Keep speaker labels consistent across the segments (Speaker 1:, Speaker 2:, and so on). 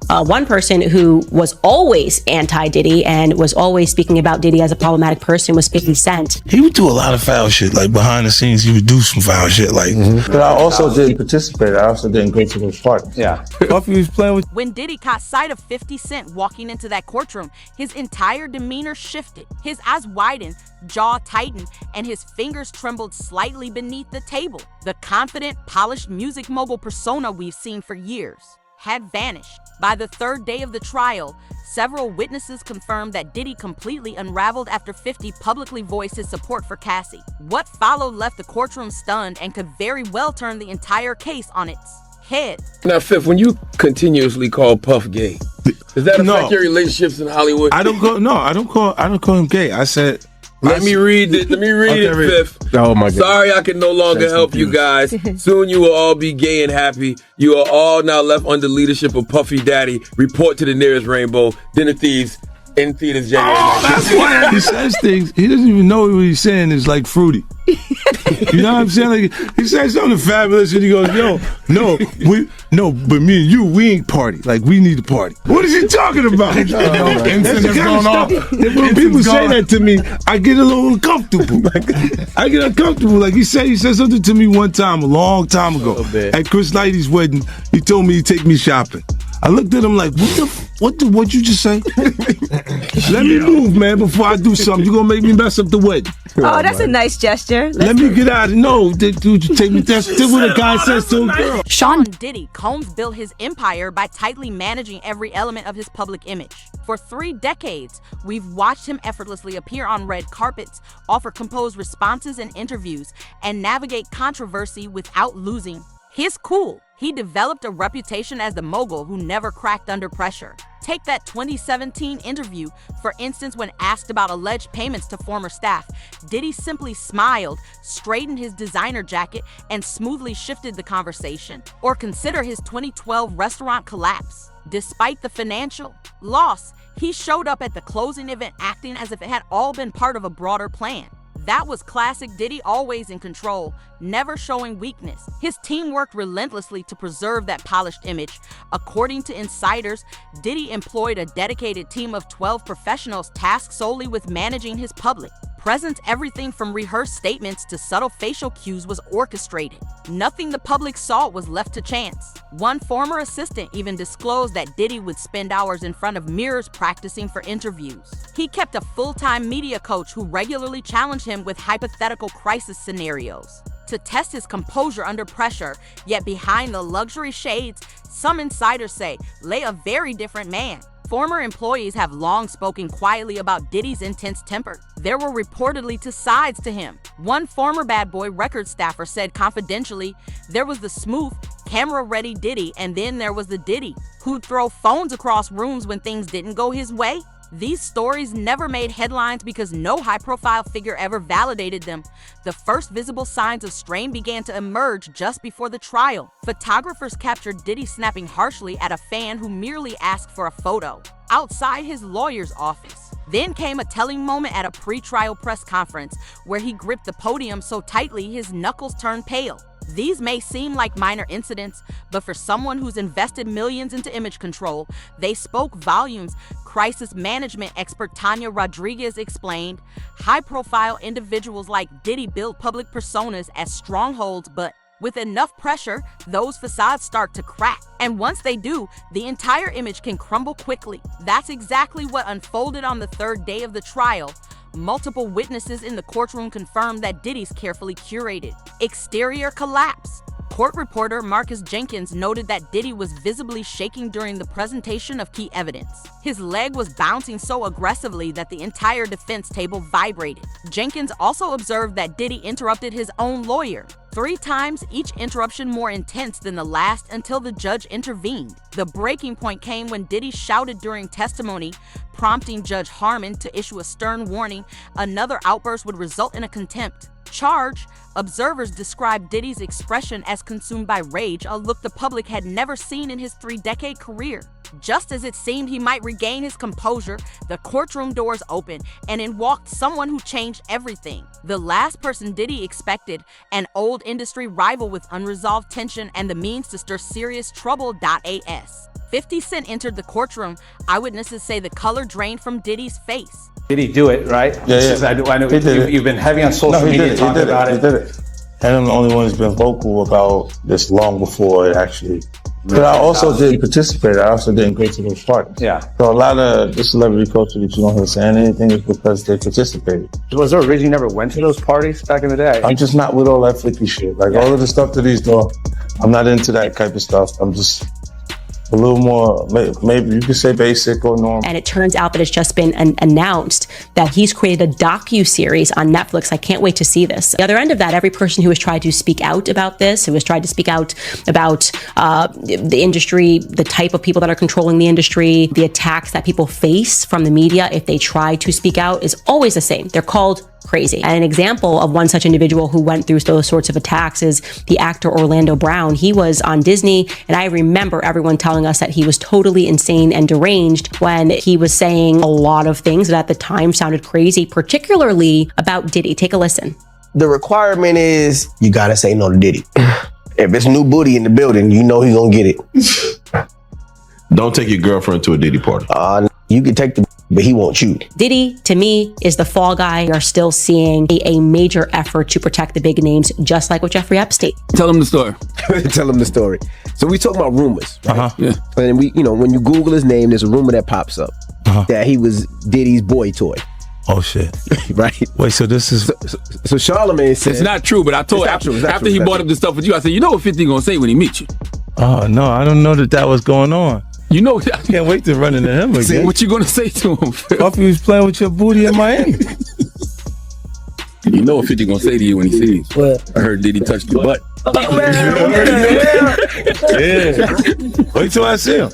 Speaker 1: One person who was always anti-Diddy and was always speaking about Diddy as a problematic person was 50 Cent.
Speaker 2: He would do a lot of foul shit, like behind the scenes. He would do some foul shit, like.
Speaker 3: But I also didn't participate. I also didn't go to those parties.
Speaker 4: Yeah.
Speaker 2: Puffy was playing with.
Speaker 5: When Diddy caught sight of 50 Cent walking into that courtroom, his entire demeanor shifted. His eyes widened, jaw tightened, and his fingers trembled slightly beneath the table. The confident, polished music mogul persona we've seen for years had vanished. By the third day of the trial, several witnesses confirmed that Diddy completely unraveled after 50 publicly voiced his support for Cassie. What followed left the courtroom stunned and could very well turn the entire case on its head.
Speaker 6: Now, Fifth, when you continuously call Puff gay, does that affect your relationships in Hollywood?
Speaker 2: I don't call him gay. I said.
Speaker 6: Let me read it, Fifth.
Speaker 2: Oh my God.
Speaker 6: Sorry I can no longer help you guys. Soon you will all be gay and happy. You are all now left under leadership of Puffy Daddy. Report to the nearest rainbow. Dinner Thieves in theaters January 19th.
Speaker 2: That's why he says things. He doesn't even know what he's saying is like fruity. You know what I'm saying? Like, he says something fabulous and he goes, yo, but me and you, we ain't party. Like, we need to party. What is he talking about? That's the kind of stuff. When people say that to me, I get a little uncomfortable. I get uncomfortable. Like, he said something to me one time, a long time ago. At Chris Lighty's wedding, he told me he'd take me shopping. I looked at him like, what you just say? Let me move, man, before I do something. You're gonna make me mess up the wedding.
Speaker 7: Oh, that's a nice gesture.
Speaker 2: Let me get out of no, dude, you take me. That's what a guy says to a girl.
Speaker 5: Sean Diddy Combs built his empire by tightly managing every element of his public image. For 3 decades, we've watched him effortlessly appear on red carpets, offer composed responses in interviews, and navigate controversy without losing his cool. He developed a reputation as the mogul who never cracked under pressure. Take that 2017 interview, for instance, when asked about alleged payments to former staff. Diddy simply smiled, straightened his designer jacket, and smoothly shifted the conversation. Or consider his 2012 restaurant collapse. Despite the financial loss, he showed up at the closing event acting as if it had all been part of a broader plan. That was classic Diddy, always in control, never showing weakness. His team worked relentlessly to preserve that polished image. According to insiders, Diddy employed a dedicated team of 12 professionals tasked solely with managing his public presence. Everything from rehearsed statements to subtle facial cues was orchestrated. Nothing the public saw was left to chance. One former assistant even disclosed that Diddy would spend hours in front of mirrors practicing for interviews. He kept a full-time media coach who regularly challenged him with hypothetical crisis scenarios to test his composure under pressure. Yet behind the luxury shades, some insiders say, lay a very different man. Former employees have long spoken quietly about Diddy's intense temper. There were reportedly 2 sides to him. One former Bad Boy record staffer said confidentially, there was the smooth, camera-ready Diddy, and then there was the Diddy who'd throw phones across rooms when things didn't go his way. These stories never made headlines because no high-profile figure ever validated them. The first visible signs of strain began to emerge just before the trial. Photographers captured Diddy snapping harshly at a fan who merely asked for a photo outside his lawyer's office. Then came a telling moment at a pre-trial press conference where he gripped the podium so tightly his knuckles turned pale. These may seem like minor incidents, but for someone who's invested millions into image control, they spoke volumes. Crisis management expert Tanya Rodriguez explained, high-profile individuals like Diddy build public personas as strongholds, but with enough pressure, those facades start to crack. And once they do, the entire image can crumble quickly. That's exactly what unfolded on the 3rd day of the trial. Multiple witnesses in the courtroom confirmed that Diddy's carefully curated exterior collapse. Court reporter Marcus Jenkins noted that Diddy was visibly shaking during the presentation of key evidence. His leg was bouncing so aggressively that the entire defense table vibrated. Jenkins also observed that Diddy interrupted his own lawyer 3 times, each interruption more intense than the last, until the judge intervened. The breaking point came when Diddy shouted during testimony, prompting Judge Harmon to issue a stern warning. Another outburst would result in a contempt charge. Observers described Diddy's expression as consumed by rage, a look the public had never seen in his 3-decade career. Just as it seemed he might regain his composure, the courtroom doors opened, and in walked someone who changed everything. The last person Diddy expected, an old industry rival with unresolved tension and the means to stir serious trouble. As 50 Cent entered the courtroom. Eyewitnesses say the color drained from Diddy's face.
Speaker 4: Did he do it, right?
Speaker 3: Yeah.
Speaker 4: I know
Speaker 3: He did it.
Speaker 4: you've been heavy on social
Speaker 3: No, he
Speaker 4: media
Speaker 3: did it.
Speaker 4: talking about
Speaker 3: He
Speaker 4: it.
Speaker 3: did it. And I'm the only one who's been vocal about this long before it actually. But I also didn't participate. I also didn't go to those parties.
Speaker 4: Yeah.
Speaker 3: So a lot of the celebrity culture that you don't hear saying anything is because they participated.
Speaker 4: Was there a reason you never went to those parties back in the day?
Speaker 3: I'm just not with all that flicky shit. Like all of the stuff that he's doing, I'm not into that type of stuff. I'm just a little more, maybe you could say basic or normal.
Speaker 1: And it turns out that it's just been announced that he's created a docu-series on Netflix. I can't wait to see this. The other end of that, every person who has tried to speak out about this, who has tried to speak out about the industry, the type of people that are controlling the industry, the attacks that people face from the media if they try to speak out, is always the same. They're called crazy. And an example of one such individual who went through those sorts of attacks is the actor Orlando Brown. He was on Disney, and I remember everyone telling us that he was totally insane and deranged when he was saying a lot of things that at the time sounded crazy, particularly about Diddy. Take a listen.
Speaker 8: The requirement is you gotta say no to Diddy. If it's new booty in the building, you know he's gonna get it.
Speaker 9: Don't take your girlfriend to a Diddy party.
Speaker 8: You can take the, but he won't you.
Speaker 1: Diddy, to me, is the fall guy. We are still seeing a major effort to protect the big names, just like with Jeffrey Epstein.
Speaker 6: Tell him the story.
Speaker 8: Tell him the story. So we talk about rumors, right?
Speaker 6: Yeah.
Speaker 8: And we, when you Google his name, there's a rumor that pops up that he was Diddy's boy toy,
Speaker 2: Oh shit.
Speaker 8: right?
Speaker 2: Wait, so this is
Speaker 8: So Charlamagne said,
Speaker 6: It's not true, but I told
Speaker 8: It's not true, it's not
Speaker 6: after
Speaker 8: true,
Speaker 6: he
Speaker 8: it's not
Speaker 6: brought up this stuff with you, I said, you know what 50 gonna say when he meets you?
Speaker 2: oh no, I don't know that was going on.
Speaker 6: You know
Speaker 2: Can't wait to run into him again.
Speaker 6: what you gonna say to him, Phil?
Speaker 2: Puffy was playing with your booty in Miami.
Speaker 6: You know what 50 gonna say to you when he sees you.
Speaker 8: What?
Speaker 6: I heard Diddy touch the butt.
Speaker 2: Yeah. Wait till I see him.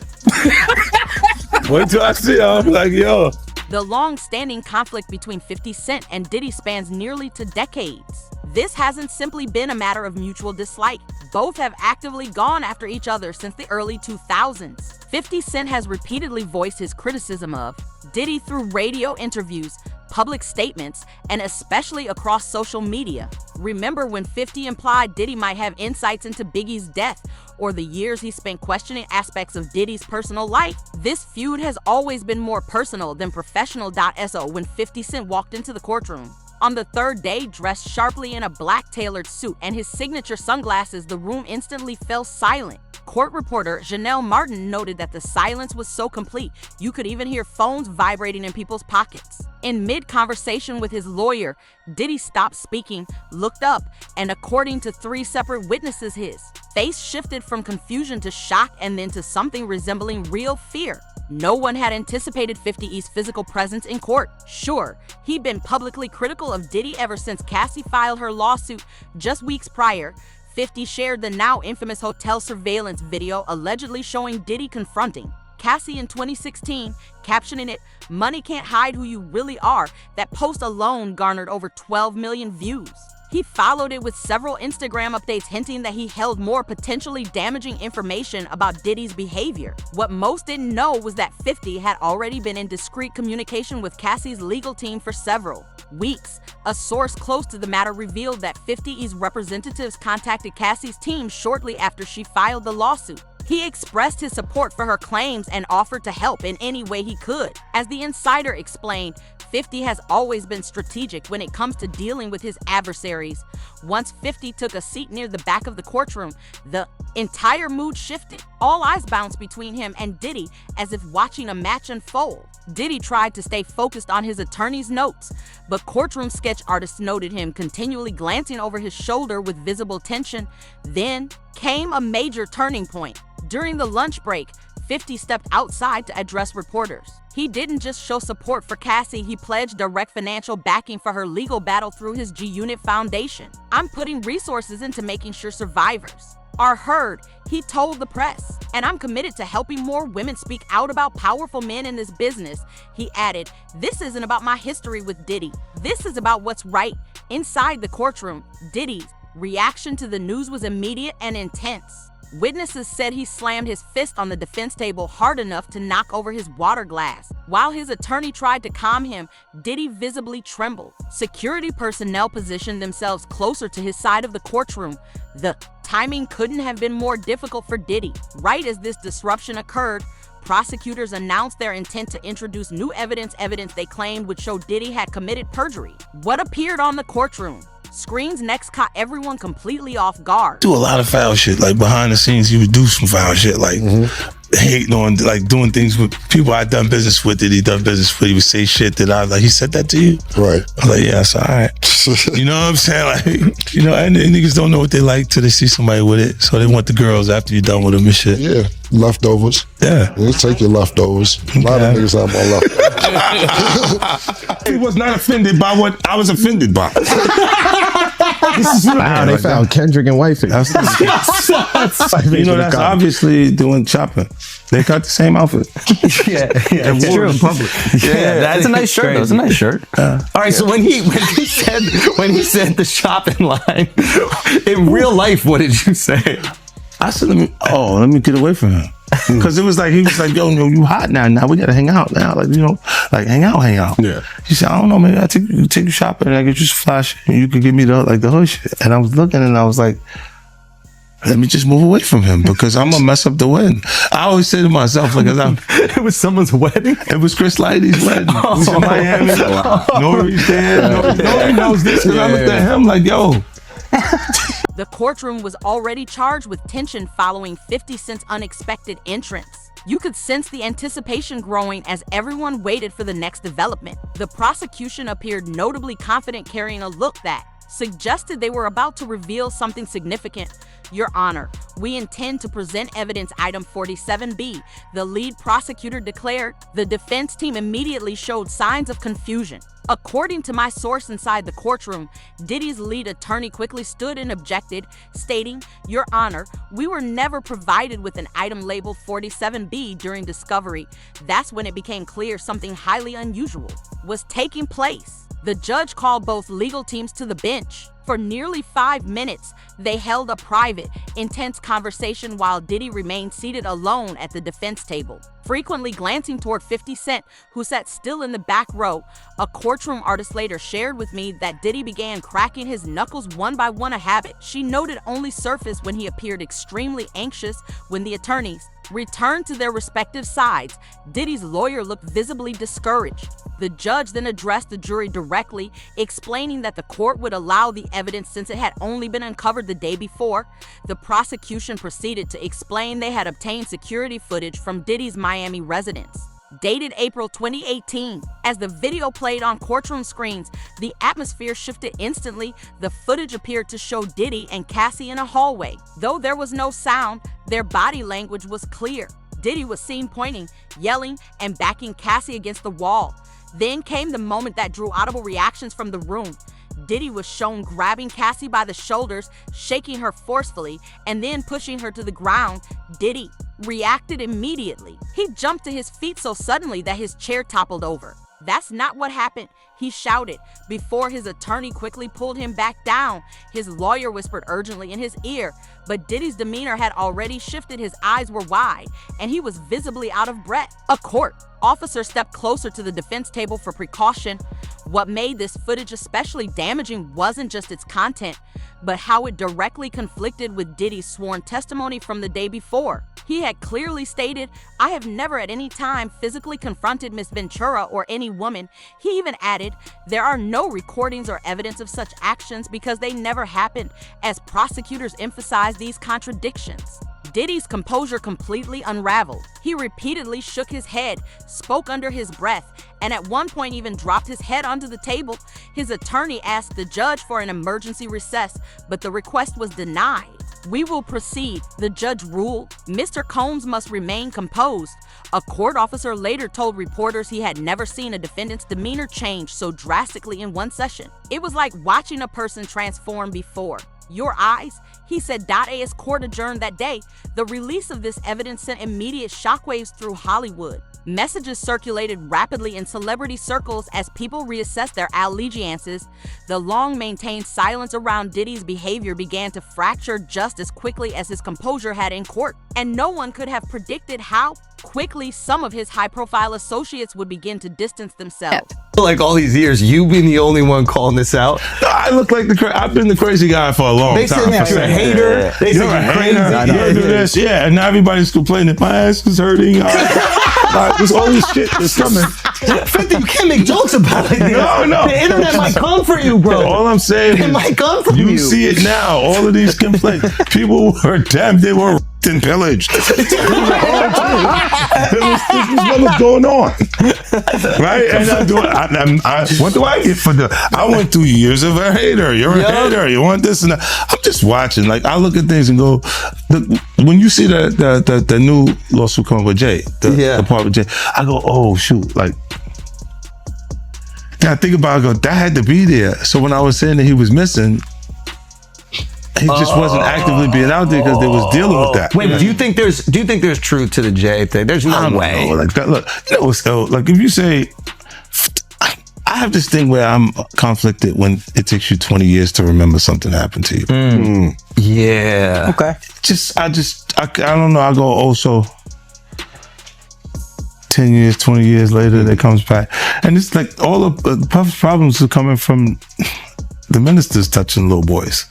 Speaker 2: Wait till I see him. I'm like, yo.
Speaker 5: The long-standing conflict between 50 Cent and Diddy spans nearly 2 decades. This hasn't simply been a matter of mutual dislike. Both have actively gone after each other since the early 2000s. 50 Cent has repeatedly voiced his criticism of Diddy through radio interviews, public statements, and especially across social media. Remember when 50 implied Diddy might have insights into Biggie's death or the years he spent questioning aspects of Diddy's personal life? This feud has always been more personal than professional.so when 50 Cent walked into the courtroom. On the third day, dressed sharply in a black tailored suit and his signature sunglasses, the room instantly fell silent. Court reporter Janelle Martin noted that the silence was so complete, you could even hear phones vibrating in people's pockets. In mid-conversation with his lawyer, Diddy stopped speaking, looked up, and according to 3 separate witnesses, his face shifted from confusion to shock and then to something resembling real fear. No one had anticipated 50's physical presence in court. Sure, he'd been publicly critical of Diddy ever since Cassie filed her lawsuit just weeks prior. 50 shared the now infamous hotel surveillance video allegedly showing Diddy confronting Cassie in 2016, captioning it, "Money can't hide who you really are." That post alone garnered over 12 million views. He followed it with several Instagram updates hinting that he held more potentially damaging information about Diddy's behavior. What most didn't know was that 50 had already been in discreet communication with Cassie's legal team for several weeks. A source close to the matter revealed that 50's representatives contacted Cassie's team shortly after she filed the lawsuit. He expressed his support for her claims and offered to help in any way he could. As the insider explained, 50 has always been strategic when it comes to dealing with his adversaries. Once 50 took a seat near the back of the courtroom, the entire mood shifted. All eyes bounced between him and Diddy as if watching a match unfold. Diddy tried to stay focused on his attorney's notes, but courtroom sketch artists noted him continually glancing over his shoulder with visible tension. Then came a major turning point. During the lunch break, 50 stepped outside to address reporters. He didn't just show support for Cassie, he pledged direct financial backing for her legal battle through his G-Unit Foundation. "I'm putting resources into making sure survivors are heard," he told the press. "And I'm committed to helping more women speak out about powerful men in this business." He added, "This isn't about my history with Diddy. This is about what's right." Inside the courtroom, Diddy's reaction to the news was immediate and intense. Witnesses said he slammed his fist on the defense table hard enough to knock over his water glass. While his attorney tried to calm him, Diddy visibly trembled. Security personnel positioned themselves closer to his side of the courtroom. The timing couldn't have been more difficult for Diddy. Right as this disruption occurred, prosecutors announced their intent to introduce new evidence they claimed would show Diddy had committed perjury. What appeared on the courtroom screens next caught everyone completely off guard.
Speaker 2: Do a lot of foul shit. Like behind the scenes, he would do some foul shit, like hating on, like doing things with people I'd done business with, that he done business with. He would say shit that I like, he said that to you?
Speaker 10: Right.
Speaker 2: I was like, yeah, it's all right. You know what I'm saying? Like, you know, and niggas don't know what they like till they see somebody with it. So they want the girls after you're done with them and shit.
Speaker 10: Yeah, leftovers.
Speaker 2: Yeah.
Speaker 10: You take your leftovers. A lot of niggas have more leftovers.
Speaker 2: He was not offended by what I was offended by. This is
Speaker 9: Wow, they found Kendrick and Wifey.
Speaker 2: That's obviously doing shopping. They got the same outfit.
Speaker 11: Yeah, it's
Speaker 2: true. In public.
Speaker 11: Yeah, that's a nice shirt. That's a nice shirt. All right, so when he said the shopping line in real life, what did you say?
Speaker 2: I said, let me get away from him. Because it was like, he was like, yo, you hot now. Now we got to hang out now. Like, you know, like hang out.
Speaker 9: Yeah.
Speaker 2: He said, I don't know, maybe I take you shopping and I get you some flash and you could give me the hood shit. And I was looking and I was like, let me just move away from him because I'm gonna mess up the wedding. I always say to myself, like,
Speaker 11: it was someone's wedding?
Speaker 2: It was Chris Lighty's wedding. It was in Miami. Nori's there. Nori knows this because I looked at him like, yo.
Speaker 5: The courtroom was already charged with tension following 50 Cent's unexpected entrance. You could sense the anticipation growing as everyone waited for the next development. The prosecution appeared notably confident, carrying a look that suggested they were about to reveal something significant. Your Honor, we intend to present evidence item 47B, the lead prosecutor declared. The defense team immediately showed signs of confusion. According to my source inside the courtroom, Diddy's lead attorney quickly stood and objected, stating, Your Honor, we were never provided with an item labeled 47B during discovery. That's when it became clear something highly unusual was taking place. The judge called both legal teams to the bench. For nearly 5 minutes, they held a private, intense conversation while Diddy remained seated alone at the defense table, frequently glancing toward 50 Cent, who sat still in the back row. A courtroom artist later shared with me that Diddy began cracking his knuckles one by one, a habit she noted only surfaced when he appeared extremely anxious. When the attorneys returned to their respective sides, Diddy's lawyer looked visibly discouraged. The judge then addressed the jury directly, explaining that the court would allow the evidence since it had only been uncovered the day before. The prosecution proceeded to explain they had obtained security footage from Diddy's Miami residence, dated April 2018. As the video played on courtroom screens, the atmosphere shifted instantly. The footage appeared to show Diddy and Cassie in a hallway. Though there was no sound, their body language was clear. Diddy was seen pointing, yelling, and backing Cassie against the wall. Then came the moment that drew audible reactions from the room. Diddy was shown grabbing Cassie by the shoulders, shaking her forcefully, and then pushing her to the ground. Diddy reacted immediately. He jumped to his feet so suddenly that his chair toppled over. That's not what happened, he shouted, before his attorney quickly pulled him back down. His lawyer whispered urgently in his ear, but Diddy's demeanor had already shifted. His eyes were wide, and he was visibly out of breath. A court officer stepped closer to the defense table for precaution. What made this footage especially damaging wasn't just its content, but how it directly conflicted with Diddy's sworn testimony from the day before. He had clearly stated, I have never at any time physically confronted Miss Ventura or any woman. He even added, there are no recordings or evidence of such actions because they never happened, as prosecutors emphasized these contradictions. Diddy's composure completely unraveled. He repeatedly shook his head, spoke under his breath, and at one point even dropped his head onto the table. His attorney asked the judge for an emergency recess, but the request was denied. We will proceed, the judge ruled. Mr. Combs must remain composed. A court officer later told reporters he had never seen a defendant's demeanor change so drastically in one session. It was like watching a person transform before. Your eyes? He said. As court adjourned that day, the release of this evidence sent immediate shockwaves through Hollywood. Messages circulated rapidly in celebrity circles as people reassessed their allegiances. The long-maintained silence around Diddy's behavior began to fracture just as quickly as his composure had in court. And no one could have predicted how quickly some of his high-profile associates would begin to distance themselves.
Speaker 11: Like all these years, you've been the only one calling this out.
Speaker 2: I look like I've been the crazy guy for a long
Speaker 11: They
Speaker 2: time.
Speaker 11: say you're a hater. They say you're crazy.
Speaker 2: You do this, yeah. And now everybody's complaining. My ass is hurting. Like, there's all this shit that's coming.
Speaker 11: 50, you can't make jokes about it.
Speaker 2: No.
Speaker 11: The internet might come for you, bro.
Speaker 2: All I'm saying
Speaker 11: it might come from you.
Speaker 2: You see it now. All of these complaints. People were damn. They were and pillaged. This is what was going on, right? And what do I get for I went through years of a hater. You're a hater. You want this and that. I'm just watching. Like I look at things and go, when you see the new lawsuit coming with Jay, the part with Jay, I go, oh shoot, like. Yeah, I think about it, I go, that had to be there. So when I was saying that he was missing, he just wasn't actively being out there because they was dealing with that.
Speaker 11: Wait, do you think there's truth to the Jay thing? There's no way.
Speaker 2: Know. Like that, look, you know what's like if you say, I have this thing where I'm conflicted when it takes you 20 years to remember something happened to you.
Speaker 11: Yeah.
Speaker 8: Okay.
Speaker 2: I don't know. I go, oh, so 10 years, 20 years later, it comes back. And it's like all of Puff's problems are coming from the ministers touching little boys.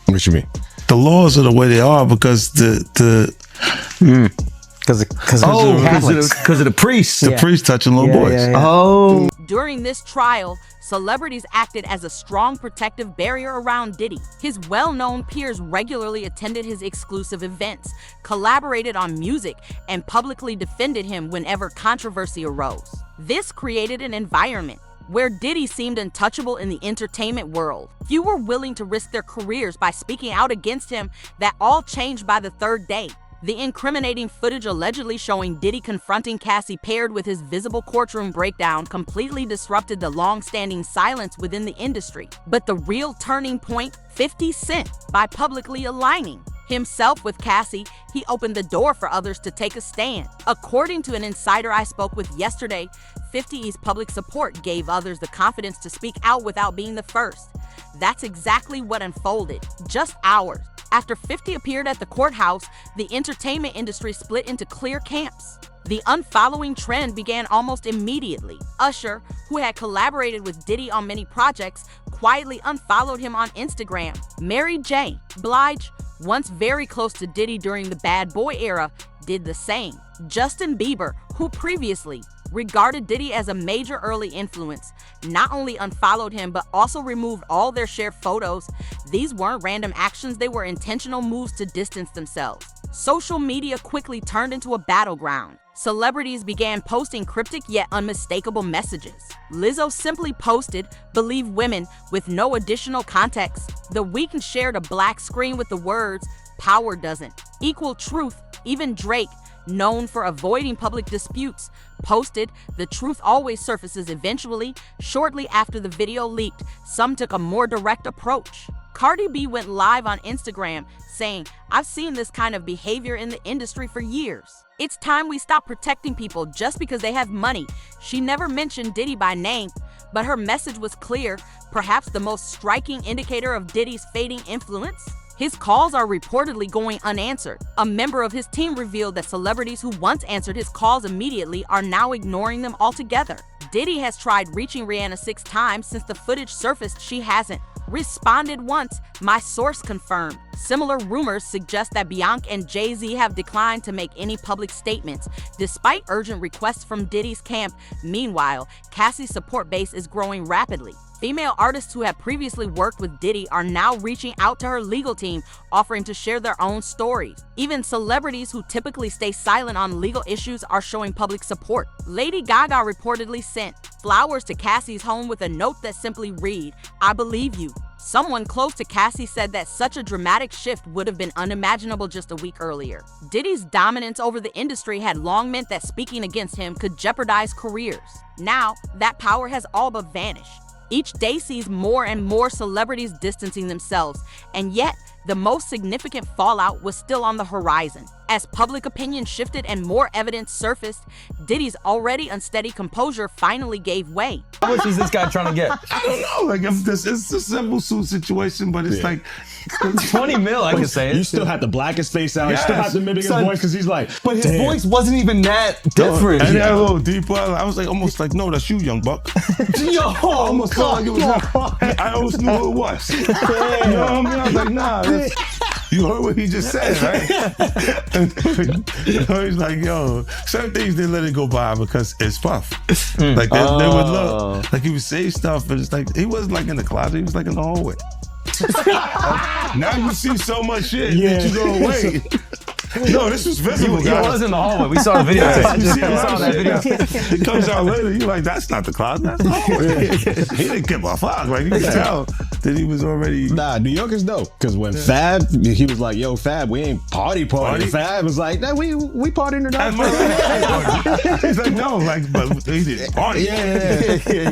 Speaker 10: What you mean?
Speaker 2: The laws are the way they are because because
Speaker 11: of the priests.
Speaker 2: The priests touching little boys.
Speaker 11: Oh.
Speaker 5: During this trial, celebrities acted as a strong protective barrier around Diddy. His well-known peers regularly attended his exclusive events, collaborated on music, and publicly defended him whenever controversy arose. This created an environment where Diddy seemed untouchable in the entertainment world. Few were willing to risk their careers by speaking out against him. That all changed by the third day. The incriminating footage allegedly showing Diddy confronting Cassie paired with his visible courtroom breakdown completely disrupted the long-standing silence within the industry. But the real turning point, 50 Cent, by publicly aligning himself with Cassie, he opened the door for others to take a stand. According to an insider I spoke with yesterday, 50's public support gave others the confidence to speak out without being the first. That's exactly what unfolded. Just hours after 50 appeared at the courthouse, the entertainment industry split into clear camps. The unfollowing trend began almost immediately. Usher, who had collaborated with Diddy on many projects, quietly unfollowed him on Instagram. Mary J. Blige, once very close to Diddy during the Bad Boy era, did the same. Justin Bieber, who previously regarded Diddy as a major early influence, not only unfollowed him but also removed all their shared photos. These weren't random actions, they were intentional moves to distance themselves. Social media quickly turned into a battleground. Celebrities began posting cryptic yet unmistakable messages. Lizzo simply posted, "Believe women," with no additional context. The Weeknd shared a black screen with the words, "Power doesn't equal truth." Even Drake, known for avoiding public disputes, posted, "The truth always surfaces eventually." Shortly after the video leaked, some took a more direct approach. Cardi B went live on Instagram saying, "I've seen this kind of behavior in the industry for years. It's time we stop protecting people just because they have money." She never mentioned Diddy by name, but her message was clear, perhaps the most striking indicator of Diddy's fading influence. His calls are reportedly going unanswered. A member of his team revealed that celebrities who once answered his calls immediately are now ignoring them altogether. Diddy has tried reaching Rihanna 6 times since the footage surfaced. She hasn't responded once, my source confirmed. Similar rumors suggest that Bianca and Jay-Z have declined to make any public statements, despite urgent requests from Diddy's camp. Meanwhile, Cassie's support base is growing rapidly. Female artists who have previously worked with Diddy are now reaching out to her legal team, offering to share their own stories. Even celebrities who typically stay silent on legal issues are showing public support. Lady Gaga reportedly sent flowers to Cassie's home with a note that simply read, "I believe you." Someone close to Cassie said that such a dramatic shift would have been unimaginable just a week earlier. Diddy's dominance over the industry had long meant that speaking against him could jeopardize careers. Now, that power has all but vanished. Each day sees more and more celebrities distancing themselves, and yet the most significant fallout was still on the horizon. As public opinion shifted and more evidence surfaced, Diddy's already unsteady composure finally gave way.
Speaker 11: How much is this guy trying to get?
Speaker 2: I don't know. Like, it's a simple suit situation, but it's like
Speaker 11: 20 mil, I can say it.
Speaker 12: You still have to black his face out. You still have to mimic his
Speaker 11: Son,
Speaker 12: voice because he's like,
Speaker 11: but his
Speaker 12: damn.
Speaker 11: voice wasn't even that different.
Speaker 2: And that a little deeper. I was like, almost like, no, that's you, young buck.
Speaker 11: Yo,
Speaker 2: I almost felt like it was him. I almost knew who it was. You know what I mean? I was like, nah, you heard what he just said, right? He's like, yo, certain things they let it go by because it's Puff. Like they would look, like he would say stuff, but it's like he wasn't like in the closet, he was like in the hallway. Now you see so much shit that you go, wait. No, this was visible,
Speaker 11: He
Speaker 2: guys.
Speaker 11: was in the hallway. We saw the video.
Speaker 2: You see a
Speaker 11: We
Speaker 2: lot
Speaker 11: saw
Speaker 2: of
Speaker 11: that
Speaker 2: shit.
Speaker 11: video.
Speaker 2: It comes out later. You're like, that's not the closet. That's the hallway. He didn't give a fuck. Like, you could tell that he was already.
Speaker 12: Nah, New York is dope. Because when Fab, he was like, yo, Fab, we ain't party. Fab was like, nah, we partying tonight.
Speaker 2: He's like, no, like, but they didn't party. Yeah.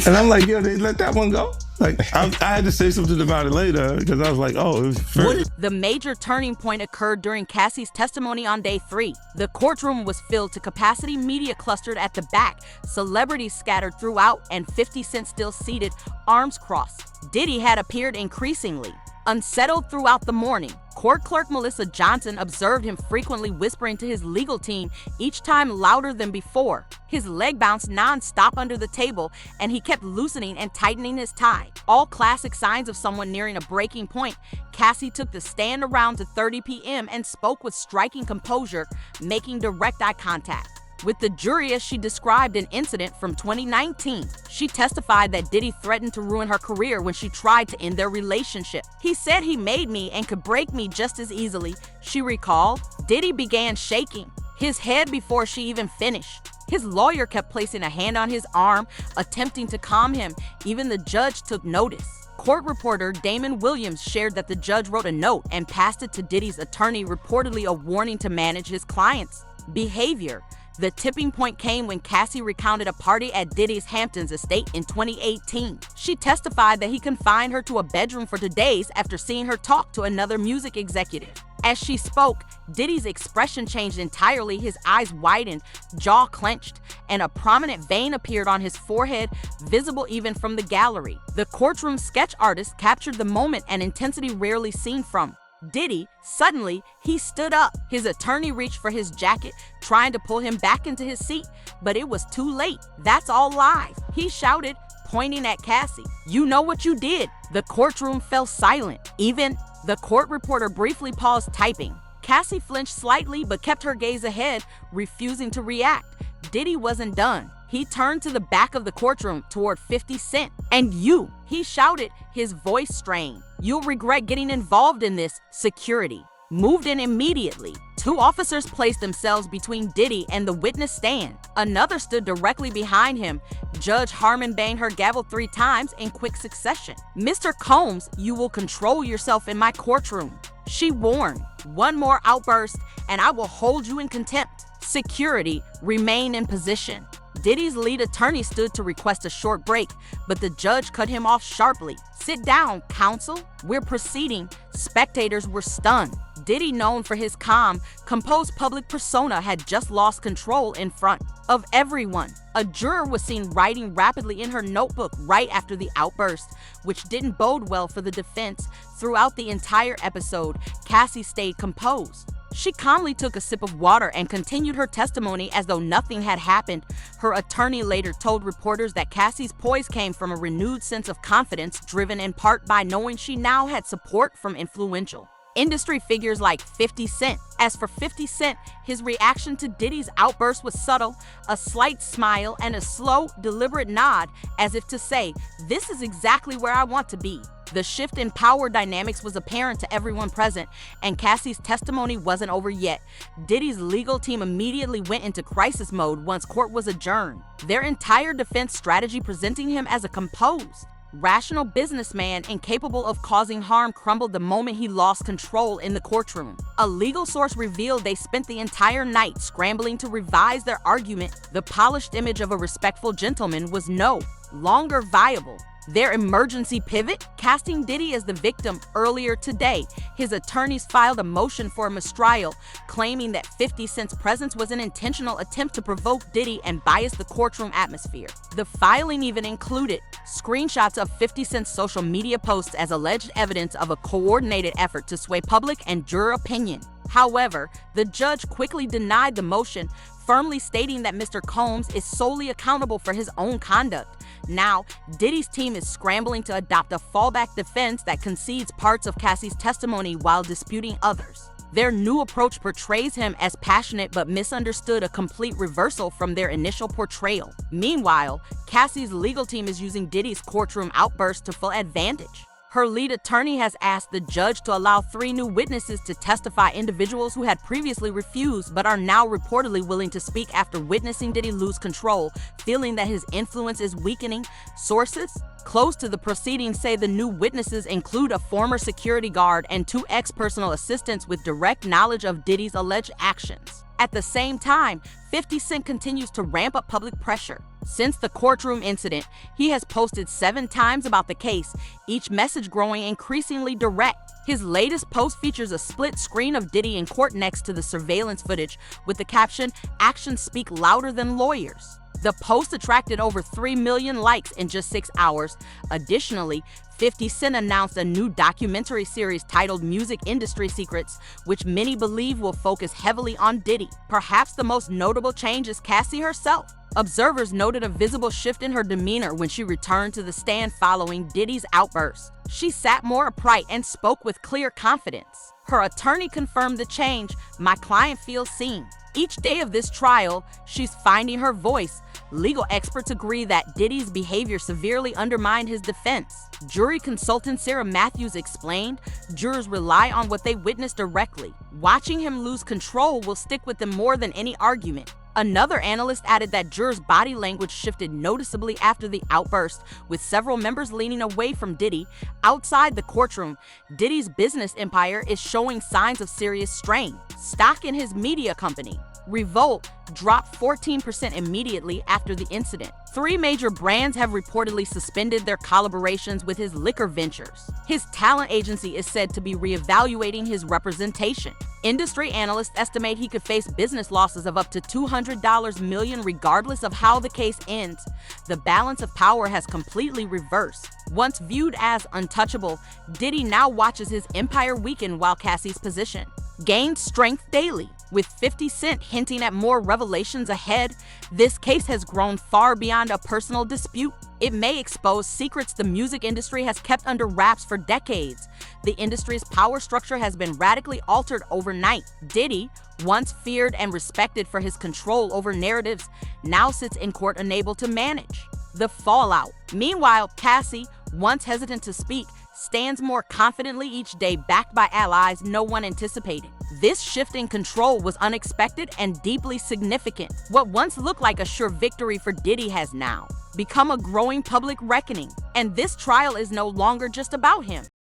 Speaker 2: And I'm like, yo, they let that one go? Like, I had to say something about it later because I was like, oh, it was fair.
Speaker 5: The major turning point occurred during Cassie's testimony on day 3. The courtroom was filled to capacity, media clustered at the back, celebrities scattered throughout, and 50 Cent still seated, arms crossed. Diddy had appeared increasingly unsettled throughout the morning. Court clerk Melissa Johnson observed him frequently whispering to his legal team, each time louder than before. His leg bounced non-stop under the table, and he kept loosening and tightening his tie. All classic signs of someone nearing a breaking point. Cassie took the stand around to 30 p.m. and spoke with striking composure, making direct eye contact with the jury as she described an incident from 2019. She testified that Diddy threatened to ruin her career when she tried to end their relationship. He said he made me and could break me just as easily, she recalled. Diddy began shaking his head before she even finished. His lawyer kept placing a hand on his arm, attempting to calm him. Even the judge took notice. Court reporter Damon Williams shared that the judge wrote a note and passed it to Diddy's attorney, reportedly a warning to manage his client's behavior. The tipping point came when Cassie recounted a party at Diddy's Hamptons estate in 2018. She testified that he confined her to a bedroom for 2 days after seeing her talk to another music executive. As she spoke, Diddy's expression changed entirely. His eyes widened, jaw clenched, and a prominent vein appeared on his forehead, visible even from the gallery. The courtroom sketch artist captured the moment, an intensity rarely seen from Diddy. Suddenly, he stood up. His attorney reached for his jacket, trying to pull him back into his seat, but it was too late. "That's all live," he shouted, pointing at Cassie. "You know what you did." The courtroom fell silent. Even the court reporter briefly paused typing. Cassie flinched slightly but kept her gaze ahead, refusing to react. Diddy wasn't done. He turned to the back of the courtroom toward 50 Cent. "And you," he shouted, his voice strained. "You'll regret getting involved in this." Security moved in immediately. 2 officers placed themselves between Diddy and the witness stand. Another stood directly behind him. Judge Harmon banged her gavel 3 times in quick succession. "Mr. Combs, you will control yourself in my courtroom," she warned. "One more outburst and I will hold you in contempt." Security remained in position. Diddy's lead attorney stood to request a short break, but the judge cut him off sharply. "Sit down, counsel. We're proceeding." Spectators were stunned. Diddy, known for his calm, composed public persona, had just lost control in front of everyone. A juror was seen writing rapidly in her notebook right after the outburst, which didn't bode well for the defense. Throughout the entire episode, Cassie stayed composed. She calmly took a sip of water and continued her testimony as though nothing had happened. Her attorney later told reporters that Cassie's poise came from a renewed sense of confidence, driven in part by knowing she now had support from influential industry figures like 50 Cent. As for 50 Cent, his reaction to Diddy's outburst was subtle, a slight smile and a slow, deliberate nod, as if to say, "This is exactly where I want to be." The shift in power dynamics was apparent to everyone present, and Cassie's testimony wasn't over yet. Diddy's legal team immediately went into crisis mode once court was adjourned, their entire defense strategy presenting him as a composed, rational businessman incapable of causing harm crumbled the moment he lost control in the courtroom. A legal source revealed they spent the entire night scrambling to revise their argument. The polished image of a respectful gentleman was no longer viable. Their emergency pivot, casting Diddy as the victim earlier today. His attorneys filed a motion for a mistrial, claiming that 50 Cent's presence was an intentional attempt to provoke Diddy and bias the courtroom atmosphere. The filing even included screenshots of 50 Cent's social media posts as alleged evidence of a coordinated effort to sway public and juror opinion. However, the judge quickly denied the motion, firmly stating that Mr. Combs is solely accountable for his own conduct. Now, Diddy's team is scrambling to adopt a fallback defense that concedes parts of Cassie's testimony while disputing others. Their new approach portrays him as passionate but misunderstood, a complete reversal from their initial portrayal. Meanwhile, Cassie's legal team is using Diddy's courtroom outburst to full advantage. Her lead attorney has asked the judge to allow 3 new witnesses to testify, individuals who had previously refused but are now reportedly willing to speak after witnessing Diddy lose control, feeling that his influence is weakening. Sources close to the proceedings say the new witnesses include a former security guard and 2 ex-personal assistants with direct knowledge of Diddy's alleged actions. At the same time, 50 Cent continues to ramp up public pressure. Since the courtroom incident, he has posted 7 times about the case, each message growing increasingly direct. His latest post features a split screen of Diddy in court next to the surveillance footage with the caption, "Actions speak louder than lawyers." The post attracted over 3 million likes in just 6 hours. Additionally, 50 Cent announced a new documentary series titled Music Industry Secrets, which many believe will focus heavily on Diddy. Perhaps the most notable change is Cassie herself. Observers noted a visible shift in her demeanor when she returned to the stand following Diddy's outburst. She sat more upright and spoke with clear confidence. Her attorney confirmed the change. "My client feels seen." Each day of this trial, she's finding her voice. Legal experts agree that Diddy's behavior severely undermined his defense. Jury consultant Sarah Matthews explained, "Jurors rely on what they witnessed directly. Watching him lose control will stick with them more than any argument." Another analyst added that jurors' body language shifted noticeably after the outburst, with several members leaning away from Diddy. Outside the courtroom, Diddy's business empire is showing signs of serious strain. Stock in his media company, Revolt, dropped 14% immediately after the incident. 3 major brands have reportedly suspended their collaborations with his liquor ventures. His talent agency is said to be reevaluating his representation. Industry analysts estimate he could face business losses of up to $200 million regardless of how the case ends. The balance of power has completely reversed. Once viewed as untouchable, Diddy now watches his empire weaken while Cassie's position gains strength daily. With 50 Cent hinting at more revelations ahead, this case has grown far beyond a personal dispute. It may expose secrets the music industry has kept under wraps for decades. The industry's power structure has been radically altered overnight. Diddy, once feared and respected for his control over narratives, now sits in court unable to manage the fallout. Meanwhile, Cassie, once hesitant to speak, stands more confidently each day, backed by allies no one anticipated. This shift in control was unexpected and deeply significant. What once looked like a sure victory for Diddy has now become a growing public reckoning, and this trial is no longer just about him.